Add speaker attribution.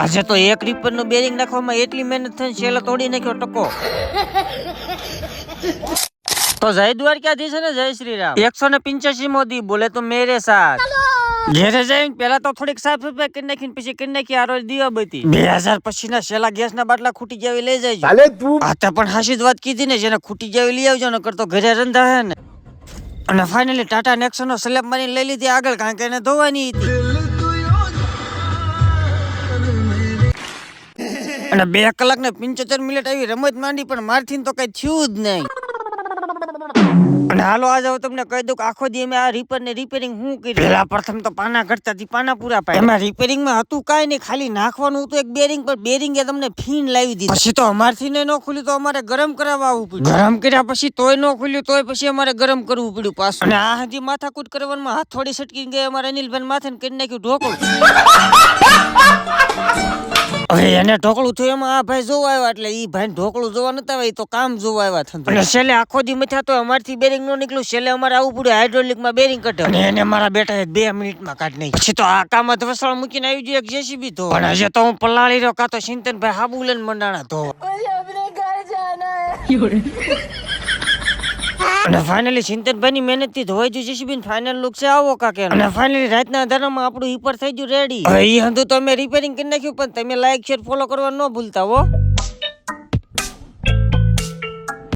Speaker 1: આજે તો એક રીપર નું બેરિંગ નાખવામાં એટલી મહેનત થઈ છેલ્લે તોડી નાખ્યો ટકો. તો જય દ્વારકાધીશ છે ને જય શ્રી રામ. 185 મોદી બોલે તો મેરે સાથ. ઘેરે જઈને પેલા તો થોડીક સાફ સફાઈ કરી નાખીને પછી કરી નાખી આ રોજ દીવાબત્તી. 2000 પછી ના છેલ્લા ગેસ ના બાટલા ખૂટી જાવી લઈ જાય. આ તો પણ હાસી જ વાત કીધી ને, જેને ખૂટી જાવી લઈ આવજો ને કરતો ઘરે રંધા હે ને. અને ફાઇનલી ટાટા નેક્સોન નો સ્લેબ મારી લઈ લીધી આગળ, કારણ કે એને ધોવાની હતી. અને 2 કલાક ને 75 મિનિટ આવી રમત માંડી, પણ મારથી તો કઈ થયું જ નહીં. અને હાલો આજે હું તમને કહી દઉં કે આખો દી મેં આ રીપર ને રિપેરિંગ હું કરી. પેલા પ્રથમ તો પાના ઘટતાથી પાના પૂરા પાડ્યા. એમાં રિપેરિંગ માં હતું કાઈ નહીં, ખાલી નાખવાનું હતું એક બેરિંગ, પર બેરિંગ એ તમને ફીન લાવી દીધી. પછી તો અમારથી ને ન ખુલ્યું તો અમારે ગરમ કરાવવા આવવું પડ્યું. ગરમ કર્યા પછી તોય ન ખુલ્યું, તોય પછી અમારે ગરમ કરવું પડ્યું પાછું. અને આ હજી માથાકૂટ કરવામાં હાથ થોડી સટકી ગઈ અમારે અનિલભાઈ માથે ને કરી નાખ્યું ઢોકળું. હવે એને ઢોકળું થયું એમાં આ ભાઈ જોવા આવ્યા, એટલે ઈ ભાઈ ઢોકળું જોવા નતા આવ્યા, તો કામ જોવા આવ્યા થતા. અને છેલ્લે આખો દી મથ્યા તો અમારથી બેરિંગ નો નીકળ્યું. છેલ્લે અમારે આવવું પડ્યું હાઇડ્રોલિક માં બેરિંગ કઢે, અને એને મારા બેટા 2 મિનિટમાં કાઢી નાખી. પછી તો આ કામ વસળ મૂકીને આવી ગયો એક જેસીબી ધો. પણ હજે તો હું પલાળી રહ્યો, કાં તો ચિંતનભાઈ હાબુ લઈને મંડાણા ધોવા. અને ફાઇનલી ચિંતનભાઈ ની મહેનત થી ધોવાઈ ગયું જેસીબી. ફાઇનલ લુક છે આવો કાકે. અને ફાઇનલી રાતના ધરમાં આપણું ઈપર થઈ ગયું રેડી. હવે ઈ હંધું તો અમે રિપેરિંગ કરી નાખ્યું, પણ તમે લાઈક શેર ફોલો કરવા ન ભૂલતા હો.